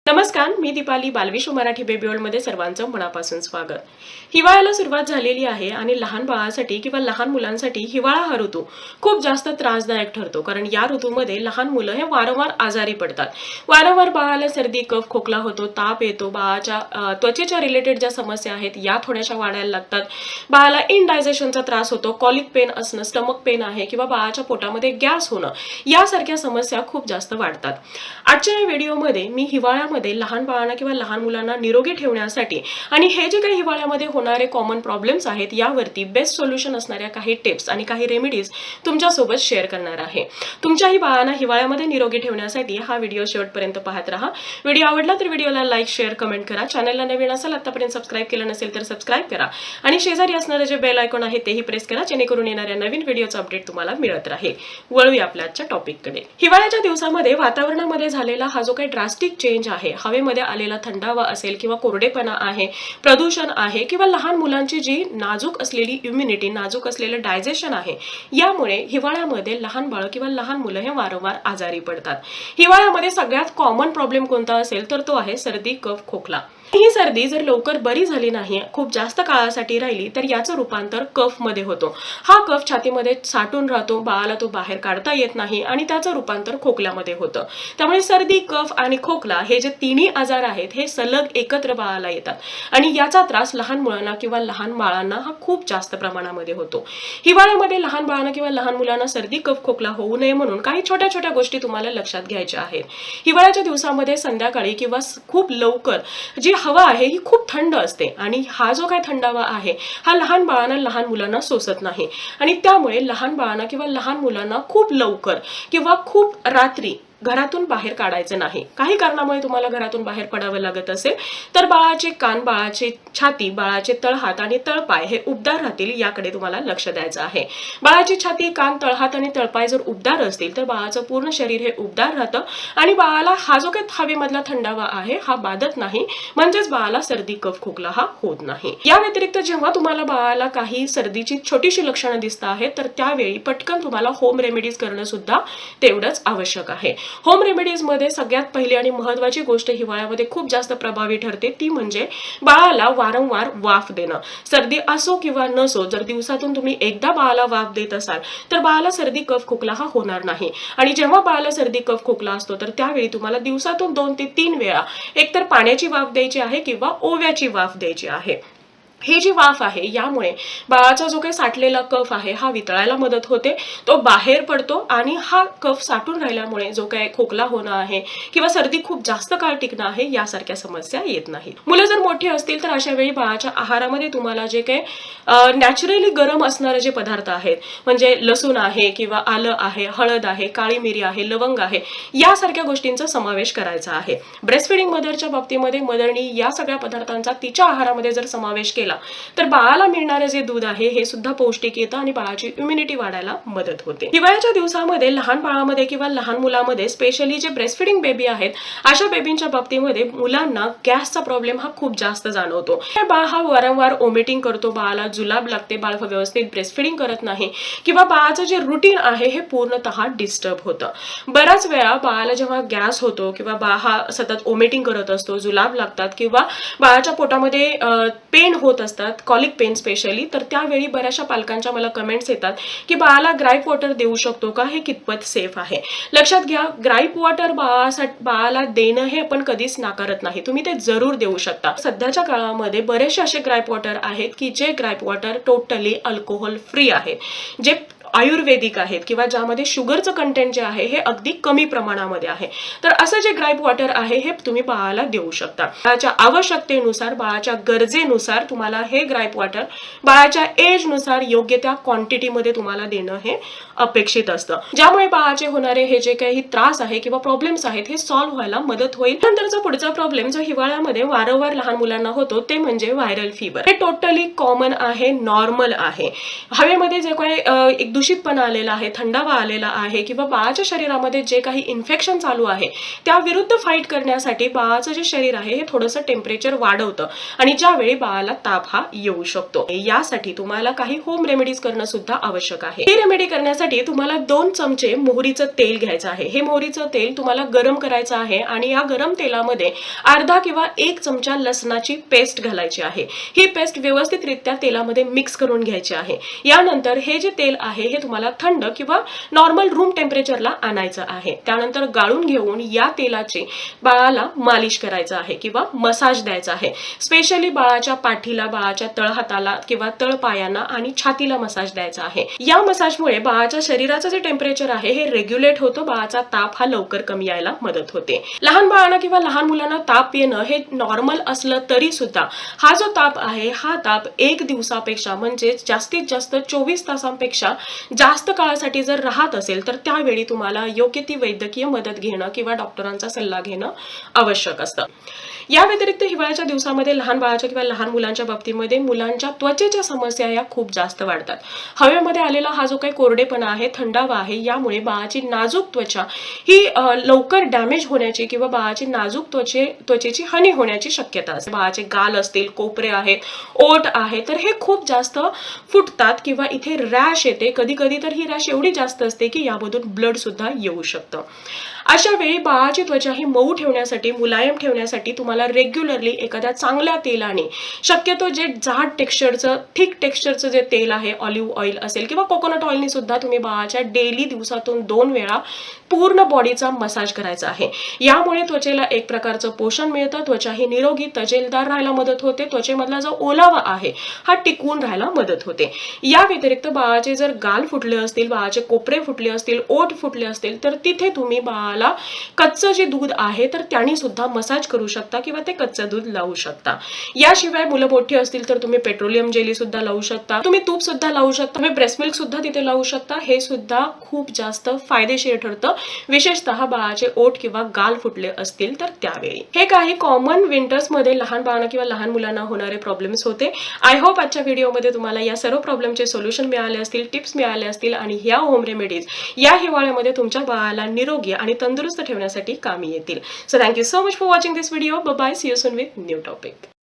नमस्कार, मी दीपाली. बालविश्व मराठी बेबी वर्ल्डमध्ये सर्वांचं मनापासून स्वागत. हिवाळ्याला सुरुवात झालेली आहे आणि लहान बाळासाठी किंवा लहान मुलांसाठी हिवाळा हा ऋतू खूप जास्त त्रासदायक ठरतो, कारण या ऋतूमध्ये लहान मुलं हे वारंवार आजारी पडतात. वारंवार बाळाला सर्दी, कफ, खोकला होतो, ताप येतो, बाळाच्या त्वचेच्या रिलेटेड ज्या समस्या आहेत या थोड्याशा वाढायला लागतात. बाळाला इनडायजेशनचा त्रास होतो, कॉलिक पेन असणं, स्टमक पेन आहे किंवा बाळाच्या पोटामध्ये गॅस होणं यासारख्या समस्या खूप जास्त वाढतात. आजच्या या व्हिडिओमध्ये मी हिवाळ्यामध्ये लहान बाळांना किंवा लहान मुलांना निरोगी ठेवण्यासाठी आणि हे जे काही हिवाळ्यामध्ये होणारे कॉमन प्रॉब्लेम्स आहेत यावरती बेस्ट सोल्युशन असणाऱ्या काही टिप्स आणि काही रेमेडीज तुमच्यासोबत शेअर करणार आहे. तुमच्याही बाळांना हिवाळ्यामध्ये निरोगी ठेवण्यासाठी हा व्हिडिओ शेवटपर्यंत पाहत राहा. व्हिडिओ आवडला तर व्हिडिओला लाईक, शेअर, कमेंट करा. चॅनलला नवीन असाल, आतापर्यंत सबस्क्राईब केलं नसेल तर सबस्क्राईब करा आणि शेजारी असणारे जे बेल आयकॉन आहे तेही प्रेस करा, जेणेकरून येणाऱ्या नवीन व्हिडिओचा अपडेट तुम्हाला मिळत राहील. वळूया आपल्या आजच्या टॉपिककडे. हिवाळ्याच्या दिवसामध्ये वातावरणामध्ये झालेला हा जो काही ड्रास्टिक चेंज आहे, हवेमध्ये आलेला थंडावा असेल किंवा कोरडेपणा आहे, प्रदूषण आहे किंवा लहान मुलांची जी नाजूक असलेली इम्युनिटी, नाजूक असलेलं डायजेशन आहे, यामुळे हिवाळ्यामध्ये लहान बाळ किंवा लहान मुलं हे वारंवार आजारी पडतात. हिवाळ्यामध्ये सगळ्यात कॉमन प्रॉब्लेम कोणता असेल तर तो आहे सर्दी, कफ, खोकला. ही सर्दी जर लवकर बरी झाली नाही, खूप जास्त काळासाठी राहिली तर याचं रूपांतर कफ मध्ये होतो. हा कफ छातीमध्ये साठून राहतो, बाळाला तो बाहेर काढता येत नाही आणि त्याचं रूपांतर खोकल्यामध्ये होतं. त्यामुळे सर्दी, कफ आणि खोकला हे जे तिन्ही आजार आहेत हे सलग एकत्र बाळाला येतात आणि याचा त्रास लहान मुलांना किंवा लहान बाळांना हा खूप जास्त प्रमाणामध्ये होतो. हिवाळ्यामध्ये लहान बाळांना किंवा लहान मुलांना सर्दी, कफ, खोकला होऊ नये म्हणून काही छोट्या छोट्या गोष्टी तुम्हाला लक्षात घ्यायच्या आहेत. हिवाळ्याच्या दिवसामध्ये संध्याकाळी किंवा खूप लवकर जी हवा आहे ही खूप थंड असते आणि हा जो काही थंडावा आहे हा लहान बाळांना, लहान मुलांना सोसत नाही आणि त्यामुळे लहान बाळांना किंवा लहान मुलांना खूप लवकर किंवा खूप रात्री घरातून बाहेर काढायचं नाही. काही कारणामुळे तुम्हाला घरातून बाहेर पडावं लागत असेल तर बाळाचे कान, बाळाची छाती, बाळाचे तळहात आणि तळपाय हे उबदार राहतील याकडे तुम्हाला लक्ष द्यायचं आहे. बाळाची छाती, कान, तळहात आणि तळपाय जर उबदार असतील तर बाळाचं पूर्ण शरीर हे उबदार राहतं आणि बाळाला हा जो काही हवेमधला थंडावा आहे हा बाधत नाही, म्हणजेच बाळाला सर्दी, कफ, खोकला हा होत नाही. या व्यतिरिक्त जेव्हा तुम्हाला बाळाला काही सर्दीची छोटीशी लक्षणं दिसत आहेत तर त्यावेळी पटकन तुम्हाला होम रेमेडीज करणं सुद्धा तेवढंच आवश्यक आहे. होम रेमेडीज मध्ये सगळ्यात पहिली आणि महत्त्वाची गोष्ट हिवाळ्यामध्ये खूप जास्त प्रभावी ठरते ती म्हणजे बाळाला वारंवार वाफ देणं. सर्दी असो किंवा नसो, जर दिवसातून तुम्ही एकदा बाळाला वाफ देत असाल तर बाळाला सर्दी, कफ, खोकला हा होणार नाही. आणि जेव्हा बाळाला सर्दी, कफ, खोकला असतो तर त्यावेळी तुम्हाला दिवसातून 2 ते 3 वेळा एकतर पाण्याची वाफ द्यायची आहे किंवा ओव्याची वाफ द्यायची आहे. ही जी वाफ आहे यामुळे बाळाचा जो काही साठलेला कफ आहे हा वितळायला मदत होते, तो बाहेर पडतो आणि हा कफ साठून राहिल्यामुळे जो काही खोकला होणं आहे किंवा सर्दी खूप जास्त काळ टिकणं आहे यासारख्या समस्या येत नाहीत. मुलं जर मोठी असतील तर अशा वेळी बाळाच्या आहारामध्ये तुम्हाला जे काही नॅचरली गरम असणारे जे पदार्थ आहेत, म्हणजे लसूण आहे किंवा आलं आहे, हळद आहे, काळी मिरी आहे, लवंग आहे, यासारख्या गोष्टींचा समावेश करायचा आहे. ब्रेस्ट फीडिंग मदरच्या बाबतीमध्ये मदरनी या सगळ्या पदार्थांचा तिच्या आहारामध्ये जर समावेश केला तर बाळाला मिळणारे जे दूध आहे हे सुद्धा पौष्टिक येतं आणि बाळाची इम्युनिटी वाढायला मदत होते. हिवाळ्याच्या दिवसामध्ये लहान बाळामध्ये किंवा लहान मुलामध्ये, स्पेशली जे ब्रेस्ट फीडिंग बेबी आहेत, अशा बेबींच्या बाबतीमध्ये मुलांना गॅसचा प्रॉब्लेम हा खूप जास्त जाणवतो. बाळ हा वारंवार ओमिटिंग करतो, बाळाला जुलाब लागते, बाळ व्यवस्थित ब्रेस्ट फीडिंग करत नाही किंवा बाळाचं जे रुटीन आहे हे पूर्णतः डिस्टर्ब होतं. बऱ्याच वेळा बाळाला जेव्हा गॅस होतो किंवा बाळ हा सतत ओमिटिंग करत असतो, जुलाब लागतात किंवा बाळाच्या पोटामध्ये पेन होत असतात, कॉलिक पेन स्पेशली, तर त्यावेळी बऱ्याचशा पालकांच्या मला कमेंट्स येतात की बाळाला ग्राईप वॉटर देऊ शकतो का, हे कितपत सेफ आहे. लक्षात घ्या, ग्राईप वॉटर बाळाला देणं हे आपण कधीच नाकारत नाही, तुम्ही ते जरूर देऊ शकता. सध्याच्या काळामध्ये बरेचसे असे ग्राईप वॉटर आहेत की जे gripe water totally alcohol free आहे, जे आयुर्वेदिक आहेत किंवा ज्यामध्ये शुगरचं कंटेंट जे आहे हे अगदी कमी प्रमाणामध्ये आहे. तर असं जे ग्राईप वॉटर आहे हे तुम्ही बाळाला देऊ शकता. बाळाच्या आवश्यकतेनुसार, बाळाच्या गरजेनुसार तुम्हाला हे ग्राईप वॉटर बाळाच्या एज नुसार योग्य त्या क्वांटिटीमध्ये तुम्हाला देणं हे अपेक्षित असतं, ज्यामुळे बाळाचे होणारे हे जे काही त्रास आहे किंवा प्रॉब्लेम्स आहेत हे सॉल्व्ह व्हायला मदत होईल. नंतरचा पुढचा प्रॉब्लेम जो हिवाळ्यामध्ये वारंवार लहान मुलांना होतो ते म्हणजे व्हायरल फीवर. हे टोटली कॉमन आहे, नॉर्मल आहे. हवेमध्ये जे काही एक दूषितपणा आलेला आहे, थंडावा आलेला आहे किंवा बाळाच्या शरीरामध्ये जे काही इन्फेक्शन चालू आहे त्या विरुद्ध फाईट करण्यासाठी बाळाचं जे शरीर आहे हे थोडंसं टेम्परेचर वाढवतं आणि ज्यावेळी बाळाला ताप हा येऊ शकतो. यासाठी तुम्हाला काही होम रेमेडीज करणं सुद्धा आवश्यक आहे. ही रेमेडी करण्यासाठी तुम्हाला 2 चमचे मोहरीचं तेल घ्यायचं आहे. हे मोहरीचं तेल तुम्हाला गरम करायचं आहे आणि या गरम तेलामध्ये अर्धा किंवा 1 चमचा लसणाची पेस्ट घालायची आहे. ही पेस्ट व्यवस्थितरित्या तेलामध्ये मिक्स करून घ्यायची आहे. यानंतर हे जे तेल आहे हे तुम्हाला थंड किंवा नॉर्मल रूम टेम्परेचरला आणायचं आहे. त्यानंतर गाळून घेऊन या तेलाची बाळाला मालिश करायचं आहे किंवा मसाज द्यायचा आहे. स्पेशली बाळाच्या पाठीला, बाळाच्या तळहाताला किंवा तळपायांना आणि छातीला मसाज द्यायचा आहे. या मसाजमुळे बाळाच्या शरीराचं जे टेम्परेचर आहे हे रेग्युलेट होतं. बाळाचा ताप हा लवकर कमी यायला मदत होते. लहान बाळांना किंवा लहान मुलांना ताप येणं हे नॉर्मल असलं तरी सुद्धा हा जो ताप आहे हा ताप 1 दिवसापेक्षा म्हणजे जास्तीत जास्त 24 तासांपेक्षा जास्त काळासाठी जर राहत असेल तर त्यावेळी तुम्हाला योग्य ती वैद्यकीय मदत घेणं किंवा डॉक्टरांचा सल्ला घेणं आवश्यक असतं. या व्यतिरिक्त हिवाळ्याच्या दिवसामध्ये लहान बाळाच्या किंवा लहान मुलांच्या बाबतीमध्ये मुलांच्या त्वचेच्या समस्या या खूप जास्त वाढतात. हवेमध्ये आलेला हा जो काही कोरडेपणा आहे, थंडावा आहे, यामुळे बाळाची नाजूक त्वचा ही लवकर डॅमेज होण्याची किंवा बाळाची नाजूक त्वचेची हानी होण्याची शक्यता असते. बाळाचे गाल असतील, कोपरे आहेत, ओठ आहे तर हे खूप जास्त फुटतात किंवा इथे रॅश येते. कधी कधी तर ही रॅश एवढी जास्त असते की यामधून ब्लड सुद्धा येऊ शकतं. अशा वेळी बाळाची त्वचा ही मऊ ठेवण्यासाठी, मुलायम ठेवण्यासाठी तुम्हाला रेग्युलरली एखाद्या चांगल्या तेलाने, शक्यतो जे जाड टेक्स्चरचं, थिक टेक्स्चरचं जे तेल आहे, ऑलिव्ह ऑइल असेल किंवा कोकोनट ऑइलने सुद्धा तुम्ही बाळाच्या डेली दिवसातून 2 वेळा पूर्ण बॉडीचा मसाज करायचा आहे. यामुळे त्वचेला एक प्रकारचं पोषण मिळतं, त्वचा ही निरोगी, तजेलदार राहायला मदत होते, त्वचेमधला जो ओलावा आहे हा टिकवून राहायला मदत होते. या व्यतिरिक्त बाळाचे जर गाल फुटले असतील, बाळाचे कोपरे फुटले असतील, ओठ फुटले असतील तर तिथे तुम्ही बाळाला कच्चं जे दूध आहे तर त्याने सुद्धा मसाज करू शकता किंवा ते कच्चं दूध लावू शकता. याशिवाय मुलं मोठी असतील तर तुम्ही पेट्रोलियम जेली सुद्धा लावू शकता, तुम्ही तूप सुद्धा लावू शकता, तुम्ही ब्रेस्ट मिल्क सुद्धा तिथे लावू शकता. हे सुद्धा खूप जास्त फायदेशीर ठरतं, विशेषतः बाळाचे ओठ किंवा गाल फुटले असतील तर त्यावेळी. हे काही कॉमन विंटर्स मध्ये लहान बाळांना किंवा लहान मुलांना होणारे प्रॉब्लेम्स होते. आय होप आजच्या व्हिडिओमध्ये तुम्हाला या सर्व प्रॉब्लेमचे सोल्युशन मिळाले असतील, टिप्स मिळाले असतील आणि ह्या होम रेमेडीज या हिवाळ्यामध्ये तुमच्या बाळाला निरोगी आणि तंदुरुस्त ठेवण्यासाठी कामी येतील. So thank you so much for watching this video. Bye bye. See you soon with new topic.